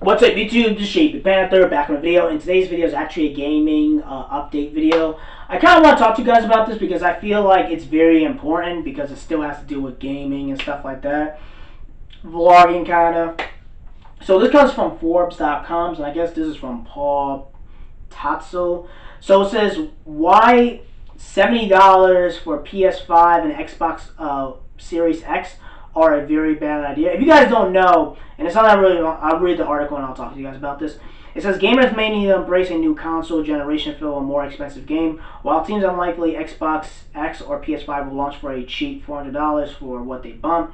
What's up YouTube, this is Shapey Panther, back on a video, and today's video is actually a gaming update video. I kind of want to talk to you guys about this because I feel like it's very important because it still has to do with gaming and stuff like that. Vlogging kind of. So this comes from Forbes.com, and I guess this is from Paul Tatzel. So it says, why $70 for PS5 and Xbox Series X are a very bad idea. If you guys don't know, and it's not that really long, I'll read the article and I'll talk to you guys about this. It says gamers may need to embrace a new console generation for a more expensive game, while it seems unlikely Xbox X or PS5 will launch for a cheap $400 for what they bump.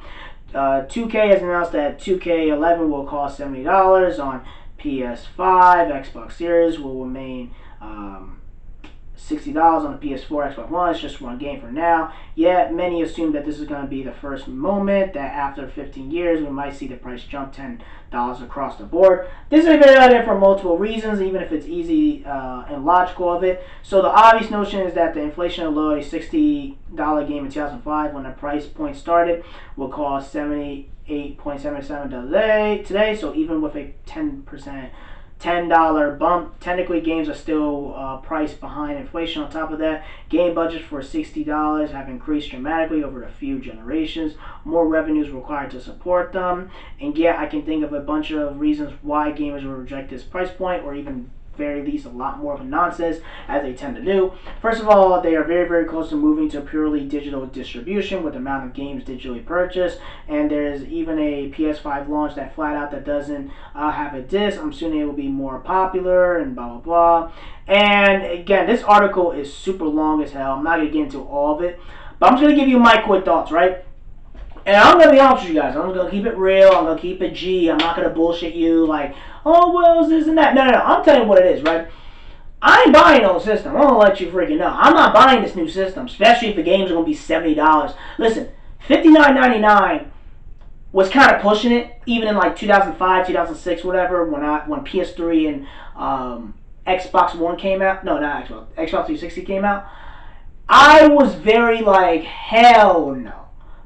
2K has announced that 2K11 will cost $70 on PS5. Xbox Series will remain $60 on the PS4, Xbox One. It's just one game for now. Yet many assume that this is going to be the first moment that after 15 years we might see the price jump $10 across the board. This is a good idea for multiple reasons, even if it's easy and logical of it. So the obvious notion is that the inflation of low, a $60 game in 2005 when the price point started will cost $78.77 today. So even with a $10 bump. Technically, games are still priced behind inflation. On top of that, game budgets for $60 have increased dramatically over a few generations. More revenue is required to support them. And yeah, I can think of a bunch of reasons why gamers will reject this price point, or even very least a lot more of a nonsense, as they tend to do. First of all, they are very, very close to moving to purely digital distribution with the amount of games digitally purchased, and there's even a PS5 launch that flat out that doesn't have a disc. I'm assuming it will be more popular and blah, blah, blah. And again, this article is super long as hell. I'm not going to get into all of it, but I'm just going to give you my quick thoughts, right? And I'm going to be honest with you guys. I'm going to keep it real. I'm going to keep it G. I'm not going to bullshit you like, oh, well, this and that. No. I'm telling you what it is, right? I ain't buying no system. I'm going to let you freaking know. I'm not buying this new system, especially if the games are going to be $70. Listen, $59.99 was kind of pushing it, even in like 2005, 2006, whatever, when PS3 and Xbox One came out. No, not Xbox. Xbox 360 came out. I was very like, hell no.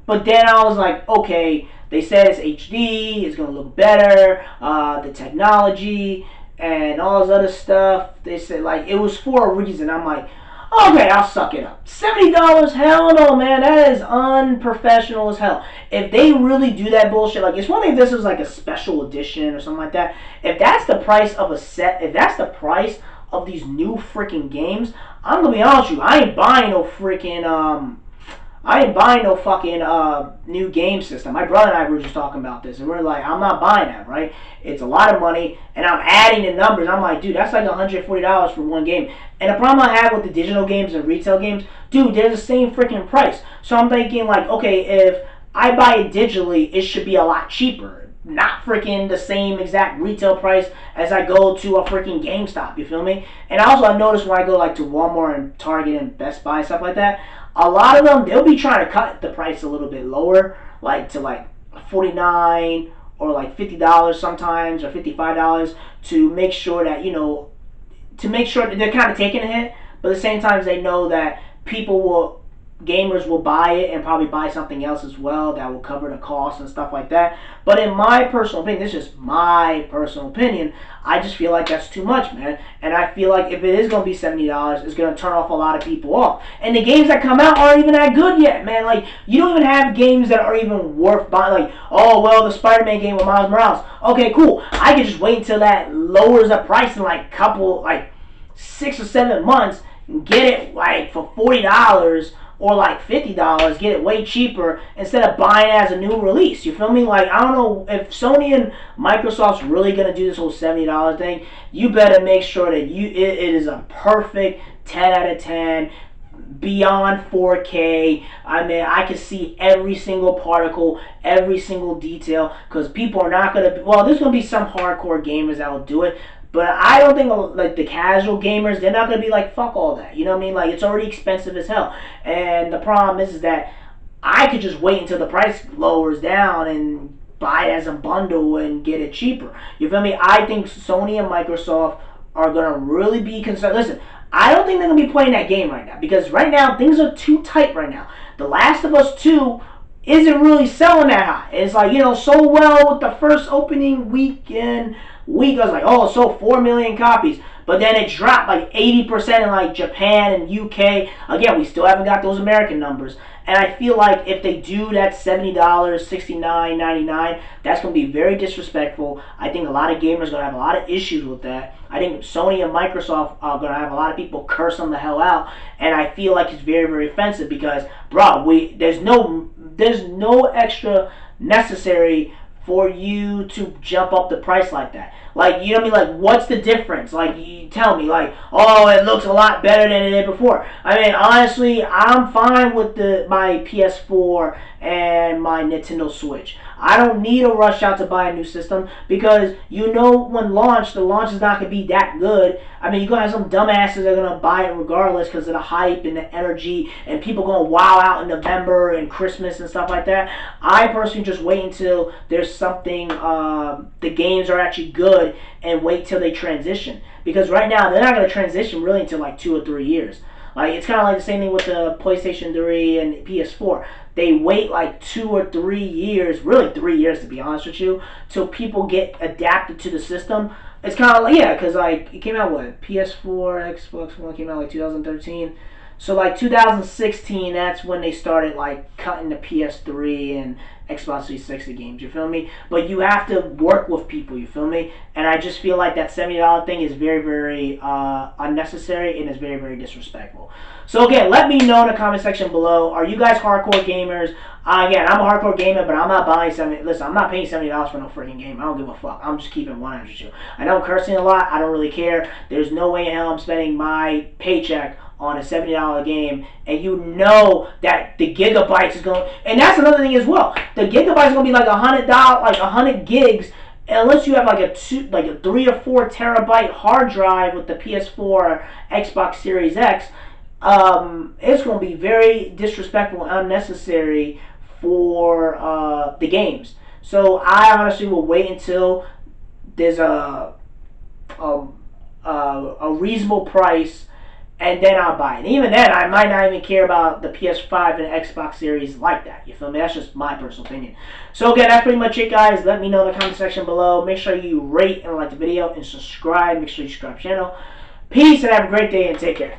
But then I was like, okay, they said it's HD, it's going to look better, the technology, and all this other stuff. They said, like, it was for a reason. I'm like, okay, I'll suck it up. $70? Hell no, man. That is unprofessional as hell. If they really do that bullshit, like, it's one thing if this was like a special edition or something like that. If that's the price of a set, if that's the price of these new freaking games, I'm going to be honest with you, I ain't buying no freaking, fucking new game system. My brother and I were just talking about this, and we're like, I'm not buying that, right? It's a lot of money, and I'm adding the numbers. I'm like, dude, that's like $140 for one game. And the problem I have with the digital games and retail games, dude, they're the same freaking price. So I'm thinking, like, okay, if I buy it digitally, it should be a lot cheaper. Not freaking the same exact retail price as I go to a freaking GameStop, you feel me? And also I noticed when I go like to Walmart and Target and Best Buy and stuff like that, a lot of them, they'll be trying to cut the price a little bit lower, like to like $49 or like $50 sometimes, or $55, to make sure that, you know, to make sure that they're kind of taking a hit, but at the same time they know that gamers will buy it and probably buy something else as well that will cover the cost and stuff like that. But in my personal opinion, this is just my personal opinion, I just feel like that's too much, man. And I feel like if it is going to be $70, it's going to turn off a lot of people off. And the games that come out aren't even that good yet, man. Like, you don't even have games that are even worth buying. Like, oh, well, the Spider-Man game with Miles Morales. Okay, cool. I can just wait until that lowers the price in like 6 or 7 months and get it like for $40 or like $50, get it way cheaper instead of buying it as a new release. You feel me? Like, I don't know if Sony and Microsoft's really gonna do this whole $70 thing. You better make sure that it is a perfect 10 out of 10. Beyond 4K. I mean, I can see every single particle, every single detail, because people are not gonna. Well, there's gonna be some hardcore gamers that will do it, but I don't think like the casual gamers, they're not gonna be like, fuck all that. You know what I mean? Like, it's already expensive as hell. And the problem is that I could just wait until the price lowers down and buy it as a bundle and get it cheaper. You feel me? I think Sony and Microsoft are gonna really be concerned. Listen, I don't think they're gonna be playing that game right now, because right now things are too tight right now. The Last of Us 2 isn't really selling that high. It's like, so well with the first opening weekend. I was like, oh, it sold 4 million copies. But then it dropped like 80% in like Japan and UK. Again, we still haven't got those American numbers. And I feel like if they do that $70, $69.99, that's going to be very disrespectful. I think a lot of gamers are going to have a lot of issues with that. I think Sony and Microsoft are going to have a lot of people curse them the hell out. And I feel like it's very, very offensive because, bro, there's no extra necessary for you to jump up the price like that. Like, you know what I mean? Like, what's the difference? Like, you tell me, like, oh, it looks a lot better than it did before. I mean, honestly, I'm fine with my PS4 and my Nintendo Switch. I don't need to rush out to buy a new system because when the launch is not going to be that good. I mean, you're going to have some dumbasses that are going to buy it regardless because of the hype and the energy and people going to wow out in November and Christmas and stuff like that. I personally just wait until there's something, the games are actually good and wait till they transition. Because right now, they're not going to transition really until like 2 or 3 years. Like, it's kind of like the same thing with the PlayStation 3 and PS4. They wait like 2 or 3 years, really 3 years to be honest with you, till people get adapted to the system. It's kind of like, yeah, because like, it came out what? PS4, Xbox One came out like 2013. So like 2016, that's when they started like cutting the PS3 and Xbox 360 games, you feel me? But you have to work with people, you feel me? And I just feel like that $70 thing is very, very unnecessary and is very, very disrespectful. So again, let me know in the comment section below. Are you guys hardcore gamers? Again, I'm a hardcore gamer, but I'm not buying listen, I'm not paying $70 for no freaking game. I don't give a fuck. I'm just keeping 100 with you. I know I'm cursing a lot. I don't really care. There's no way in hell I'm spending my paycheck on a $70 game, and you know that the gigabytes is going, and that's another thing as well. The gigabytes is going to be like $100, like 100 gigs, unless you have like a 3 or 4 terabyte hard drive with the PS4 or Xbox Series X. It's going to be very disrespectful and unnecessary for the games. So I honestly will wait until there's a reasonable price, and then I'll buy it. And even then, I might not even care about the PS5 and Xbox Series like that. You feel me? That's just my personal opinion. So again, that's pretty much it, guys. Let me know in the comment section below. Make sure you rate and like the video and subscribe. Make sure you subscribe to the channel. Peace and have a great day and take care.